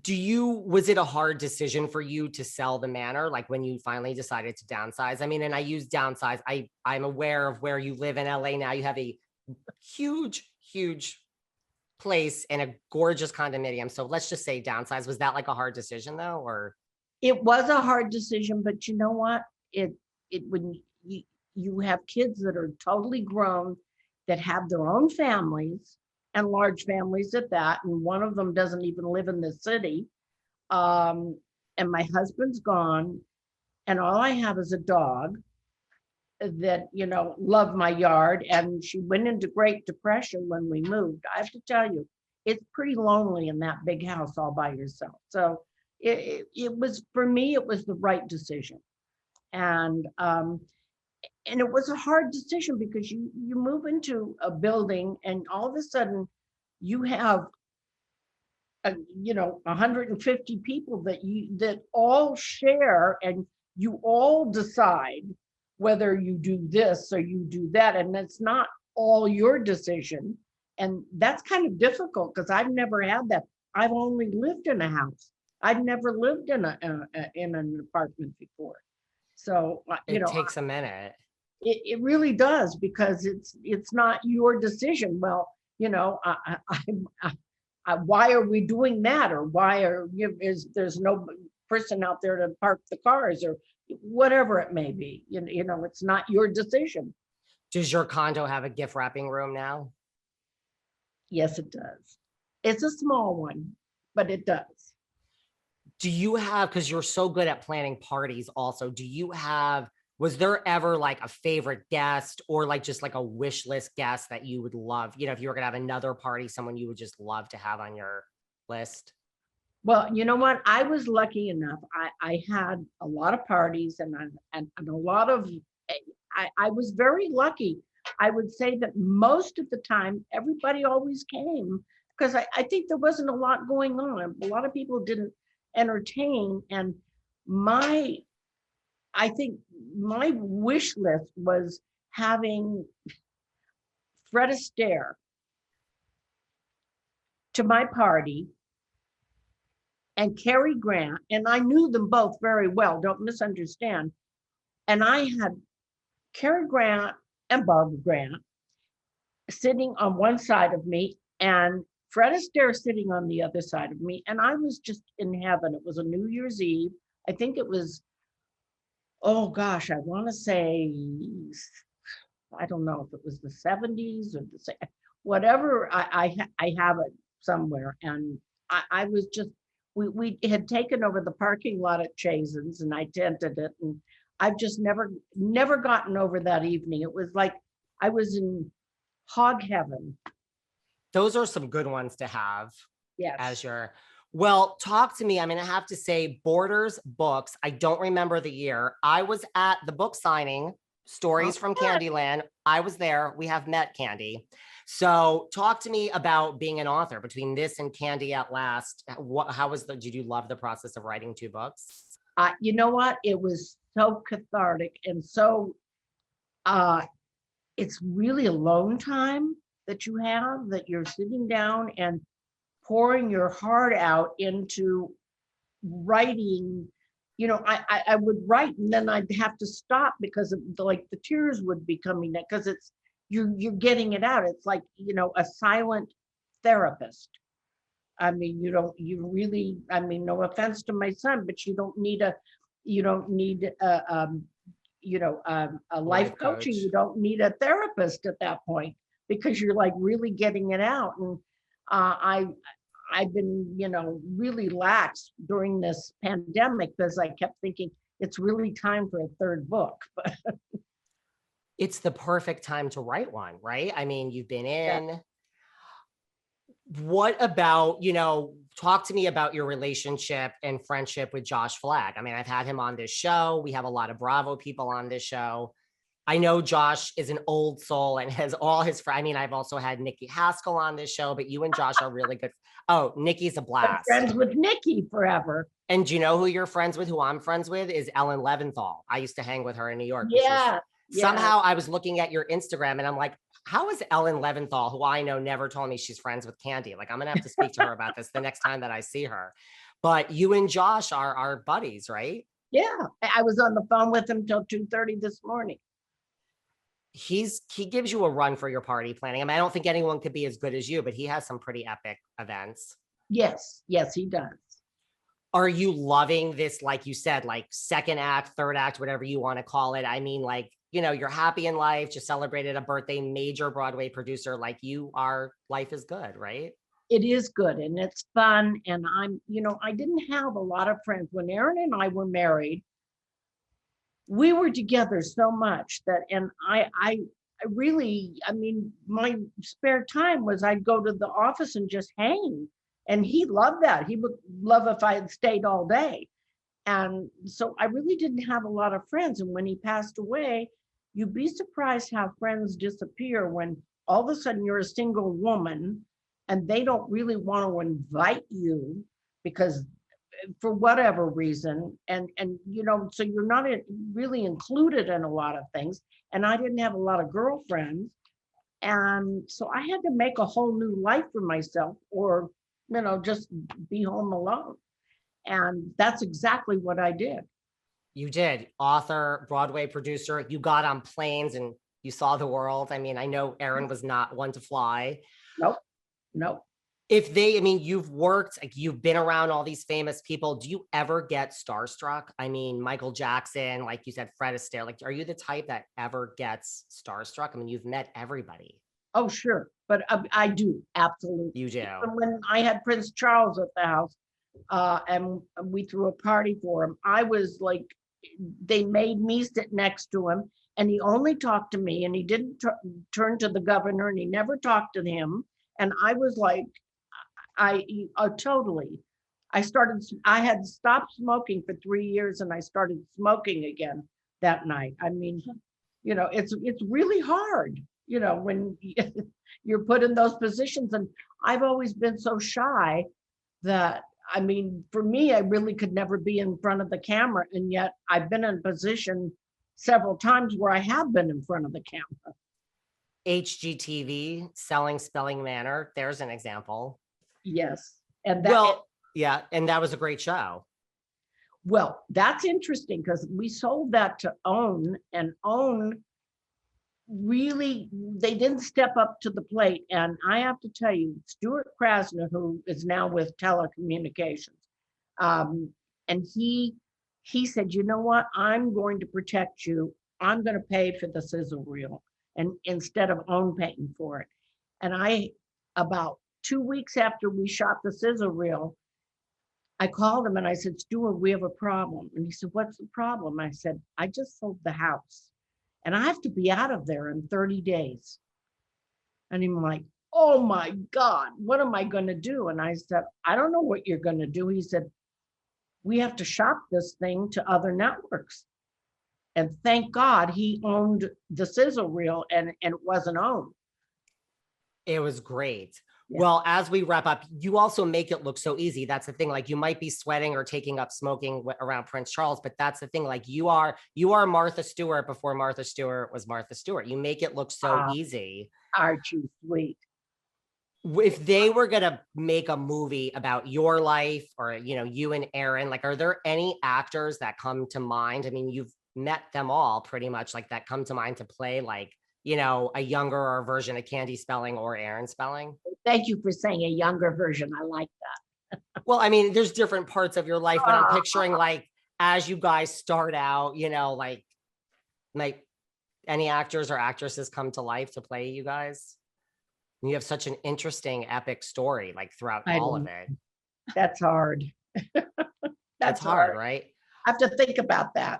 Was it a hard decision for you to sell the manor? Like when you finally decided to downsize? I mean, and I use downsize. I'm aware of where you live in LA now. You have a huge, huge place and a gorgeous condominium. So let's just say downsize. Was that like a hard decision though, or? It was a hard decision, but you know what? When you have kids that are totally grown, that have their own families and large families at that, and one of them doesn't even live in the city. And my husband's gone, and all I have is a dog that, loved my yard, and she went into Great Depression when we moved. I have to tell you, it's pretty lonely in that big house all by yourself. So it was, for me, it was the right decision. And it was a hard decision because you move into a building and all of a sudden you have 150 people that all share, and you all decide whether you do this or you do that, and it's not all your decision. And that's kind of difficult because I've never had that. I've only lived in a house. I've never lived in an apartment before. So it takes a minute. It really does, because it's not your decision. Well, why are we doing that, or there's no person out there to park the cars, or whatever it may be. It's not your decision. Does your condo have a gift wrapping room now? Yes, it does. It's a small one, but it does. Do you have, because you're so good at planning parties also, was there ever like a favorite guest, or like just like a wish list guest that you would love, if you were gonna have another party, someone you would just love to have on your list? Well, you know what? I was lucky enough. I had a lot of parties and a lot of, I was very lucky. I would say that most of the time, everybody always came, because I think there wasn't a lot going on. A lot of people didn't entertain. And I think my wish list was having Fred Astaire to my party, and Cary Grant, and I knew them both very well, don't misunderstand. And I had Cary Grant and Barbara Grant sitting on one side of me, and Fred Astaire sitting on the other side of me, and I was just in heaven. It was a New Year's Eve. I think it was, oh gosh, I want to say, I don't know if it was the 70s or whatever. I have it somewhere, and I was just, we had taken over the parking lot at Chasen's, and I tented it, and I've just never gotten over that evening. It was like I was in hog heaven. Those are some good ones to have. Yes. Well, talk to me. I mean, I have to say, Borders Books, I don't remember the year. I was at the book signing, Stories from Candyland. I was there. We have met, Candy. So talk to me about being an author between this and Candy at Last. Did you love the process of writing 2 books? You know what? It was so cathartic, and so it's really alone time that you have, that you're sitting down and pouring your heart out into writing. I would write, and then I'd have to stop because the tears would be coming out, because you're getting it out. It's like, a silent therapist. I mean, no offense to my son, but you don't need a life coaching. You don't need a therapist at that point, because you're like really getting it out. And I've been, really lax during this pandemic, because I kept thinking it's really time for a 3rd book. It's the perfect time to write one, right? I mean, you've been in. Yeah. What about, talk to me about your relationship and friendship with Josh Flagg. I mean, I've had him on this show. We have a lot of Bravo people on this show. I know Josh is an old soul and has all his friends. I mean, I've also had Nikki Haskell on this show, but you and Josh are really good. Oh, Nikki's a blast. I'm friends with Nikki forever. And do you know who you're friends with? Who I'm friends with is Ellen Leventhal. I used to hang with her in New York. Yeah. Somehow I was looking at your Instagram and I'm like, how is Ellen Leventhal, who I know never told me she's friends with Candy? Like, I'm gonna have to speak to her about this the next time that I see her. But you and Josh are buddies, right? Yeah, I was on the phone with him till 2:30 this morning. He gives you a run for your party planning. I mean, I don't think anyone could be as good as you, but he has some pretty epic events. Yes, yes, he does. Are you loving this, like you said, like second act, third act, whatever you want to call it? I mean, like, you know, you're happy in life, just celebrated a birthday, major Broadway producer, like you are, life is good, right? It is good and it's fun. And I didn't have a lot of friends. When Aaron and I were married, we were together so much that, and I really, I mean, my spare time was I'd go to the office and just hang. And he loved that. He would love if I had stayed all day. And so I really didn't have a lot of friends. And when he passed away, you'd be surprised how friends disappear when all of a sudden you're a single woman and they don't really want to invite you because for whatever reason, and so you're not really included in a lot of things. And I didn't have a lot of girlfriends. And so I had to make a whole new life for myself or, just be home alone. And that's exactly what I did. You did. Author, Broadway producer, you got on planes and you saw the world. I mean, I know Aaron was not one to fly. Nope. Nope. I mean, you've worked, like you've been around all these famous people. Do you ever get starstruck? I mean, Michael Jackson, like you said, Fred Astaire, like, are you the type that ever gets starstruck? I mean, you've met everybody. Oh, sure. But I do. Absolutely. You do. Even when I had Prince Charles at the house and we threw a party for him, I was like, they made me sit next to him and he only talked to me and he didn't turn to the governor and he never talked to him. And I was like, totally. I had stopped smoking for 3 years and I started smoking again that night. I mean, it's really hard, when you're put in those positions. And I've always been so shy that, I mean, for me, I really could never be in front of the camera. And yet I've been in a position several times where I have been in front of the camera. HGTV, Selling Spelling Manor. There's an example. Yes. And yeah. And that was a great show. Well, that's interesting because we sold that to OWN and OWN really, they didn't step up to the plate. And I have to tell you, Stuart Krasner, who is now with telecommunications, and he said, you know what, I'm going to protect you. I'm going to pay for the sizzle reel and instead of OWN paying for it. And about 2 weeks after we shot the sizzle reel, I called him and I said, Stuart, we have a problem. And he said, what's the problem? I said, I just sold the house and I have to be out of there in 30 days. And I'm like, oh my God, what am I going to do? And I said, I don't know what you're going to do. He said, we have to shop this thing to other networks. And thank God he owned the sizzle reel and it wasn't owned. It was great. Yeah. Well, as we wrap up, you also make it look so easy. That's the thing. Like you might be sweating or taking up smoking around Prince Charles, but that's the thing. Like you are Martha Stewart before Martha Stewart was Martha Stewart. You make it look so easy. Aren't you sweet? If they were going to make a movie about your life or, you and Aaron, like, are there any actors that come to mind? I mean, you've met them all pretty much, like that come to mind to play like, a younger version of Candy Spelling or Aaron Spelling? Thank you for saying a younger version. I like that. Well, I mean, there's different parts of your life, but I'm picturing like, as you guys start out, like any actors or actresses come to life to play you guys? You have such an interesting, epic story, like throughout all of it. That's hard. That's hard, right? I have to think about that.